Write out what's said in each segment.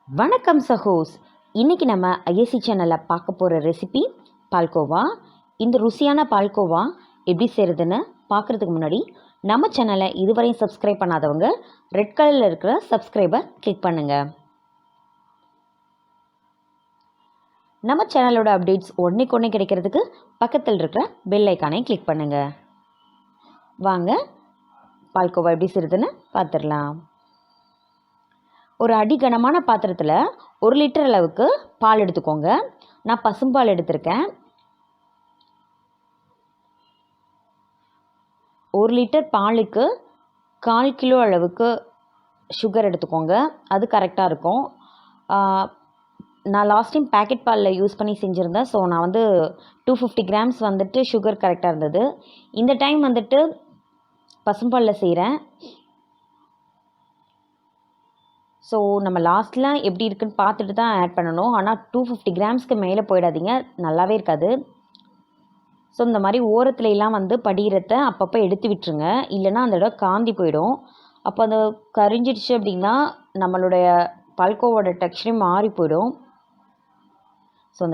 வணக்கம் சகோஸ். இன்றைக்கி நம்ம ஐஎஸ்சி சேனலில் பார்க்க போகிற ரெசிபி பால்கோவா. இந்த ருசியான பால்கோவா எப்படி செய்கிறதுன்னு பார்க்குறதுக்கு முன்னாடி நம்ம சேனலை இதுவரையும் சப்ஸ்கிரைப் பண்ணாதவங்க ரெட் கலரில் இருக்கிற சப்ஸ்கிரைபை கிளிக் பண்ணுங்கள். நம்ம சேனலோட அப்டேட்ஸ் ஒன்றைக்கு கிடைக்கிறதுக்கு பக்கத்தில் இருக்கிற பெல் ஐக்கானை கிளிக் பண்ணுங்கள். வாங்க பால்கோவா எப்படி செய்கிறதுன்னு பார்த்துடலாம். ஒரு அடிகனமான பாத்திரத்தில் 1 லிட்டர் அளவுக்கு பால் எடுத்துக்கோங்க. நான் பசும்பால் எடுத்திருக்கேன். 1 லிட்டர் பாலுக்கு 1/4 கிலோ அளவுக்கு சுகர் எடுத்துக்கோங்க. அது கரெக்டாக இருக்கும். நான் லாஸ்ட் டைம் பேக்கெட் பாலில் யூஸ் பண்ணி செஞ்சுருந்தேன். ஸோ நான் 250 கிராம்ஸ் சுகர் கரெக்டாக இருந்தது. இந்த டைம் பசும்பாலில் செய்கிறேன். ஸோ நம்ம லாஸ்ட்டில் எப்படி இருக்குன்னு பார்த்துட்டு தான் ஆட் பண்ணணும். ஆனால் 250 கிராம்ஸ்க்கு மேலே போயிடாதீங்க, நல்லாவே இருக்காது. ஸோ இந்த மாதிரி ஓரத்துலலாம் படிகிறத அப்பப்போ எடுத்து விட்டுருங்க, இல்லைன்னா அந்த இடம் காந்தி போயிடும். அப்போ அந்த கரிஞ்சிடுச்சு அப்படின்னா நம்மளுடைய பால்கோவோட டெக்ஸ்சரே மாறி போயிடும். ஸோ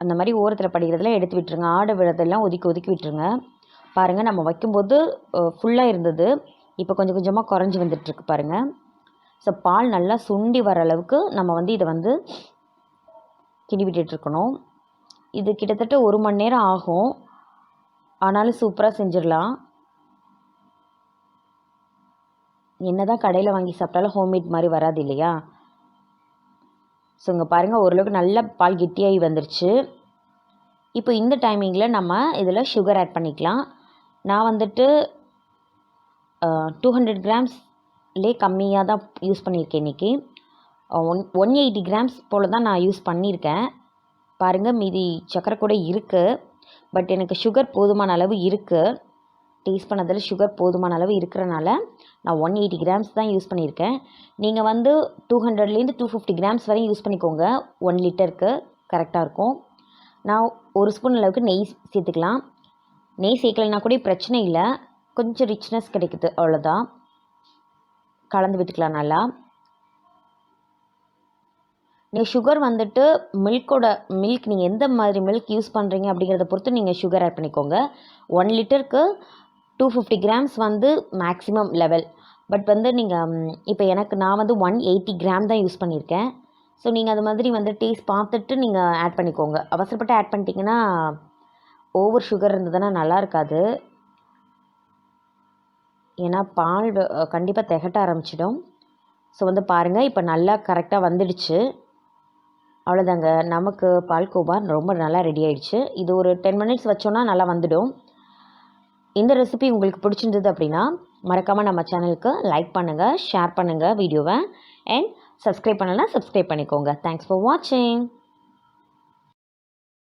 அந்த மாதிரி ஓரத்தில் படிக்கிறதுலாம் எடுத்து விட்டுருங்க. ஆடை விழதெல்லாம் ஒதுக்கி விட்டுருங்க. பாருங்கள், நம்ம வைக்கும்போது ஃபுல்லாக இருந்தது, இப்போ கொஞ்சம் கொஞ்சமாக குறைஞ்சி வந்துட்டுருக்கு பாருங்கள். ஸோ பால் நல்லா சுண்டி வர அளவுக்கு நம்ம இதை கிண்டி விட்டுட்ருக்கணும். இது கிட்டத்தட்ட 1 மணி நேரம் ஆகும், ஆனாலும் சூப்பராக செஞ்சிடலாம். என்ன தான் கடையில் வாங்கி சாப்பிட்டாலும் ஹோம்மேட் மாதிரி வராது இல்லையா? ஸோ இங்கே பாருங்கள், ஓரளவுக்கு நல்லா பால் கெட்டியாகி வந்துருச்சு. இப்போ இந்த டைமிங்கில் நம்ம இதில் சுகர் ஆட் பண்ணிக்கலாம். நான் 200 கிராம்ஸ் கம்மியாக தான் யூஸ் பண்ணியிருக்கேன் இன்றைக்கி. 180 கிராம்ஸ் போல் தான் நான் யூஸ் பண்ணியிருக்கேன். பாருங்கள், மீதி சர்க்கரை கூட இருக்குது. பட் எனக்கு சுகர் போதுமான அளவு இருக்குது. டேஸ்ட் பண்ணதில் சுகர் போதுமான அளவு இருக்கிறனால நான் 180 கிராம்ஸ் தான் யூஸ் பண்ணியிருக்கேன். நீங்கள் 200லேருந்து 250 கிராம்ஸ் வரையும் யூஸ் பண்ணிக்கோங்க. 1 லிட்டருக்கு கரெக்டாக இருக்கும். நான் 1 ஸ்பூன் அளவுக்கு நெய் சேர்த்துக்கலாம். நெய் சேர்க்கலைன்னா கூட பிரச்சனை இல்லை, கொஞ்சம் ரிச்னஸ் கிடைக்குது, அவ்வளோதான். கலந்து விட்டுக்கலாம் நல்லா. நீங்கள் சுகர் மில்க் நீங்கள் எந்த மாதிரி மில்க் யூஸ் பண்ணுறீங்க அப்படிங்கிறத பொறுத்து நீங்கள் சுகர் ஆட் பண்ணிக்கோங்க. 1 லிட்டருக்கு 250 கிராம்ஸ் மேக்ஸிமம் லெவல். பட் நீங்கள் இப்போ நான் 180 கிராம் தான் யூஸ் பண்ணியிருக்கேன். ஸோ நீங்கள் அது மாதிரி டேஸ்ட் பார்த்துட்டு நீங்கள் ஆட் பண்ணிக்கோங்க. அவசரப்பட்டு ஆட் பண்ணிட்டீங்கன்னா ஓவர் சுகர் இருந்ததுன்னா நல்லா இருக்காது. ஏன்னா பால் கண்டிப்பாக திகட்ட ஆரம்பிச்சிடும். ஸோ பாருங்கள், இப்போ நல்லா கரெக்டாக வந்துடுச்சு. அவ்வளோதாங்க, நமக்கு பால்கோவா ரொம்ப நல்லா ரெடி ஆகிடுச்சு. இது ஒரு 10 மினிட்ஸ் வச்சோன்னா நல்லா வந்துடும். இந்த ரெசிபி உங்களுக்கு பிடிச்சிருந்தது அப்படின்னா மறக்காமல் நம்ம சேனலுக்கு லைக் பண்ணுங்கள், ஷேர் பண்ணுங்கள் வீடியோவை, அண்ட் சப்ஸ்கிரைப் பண்ணலைன்னா சப்ஸ்கிரைப் பண்ணிக்கோங்க. தேங்க்ஸ் ஃபார் வாட்சிங்.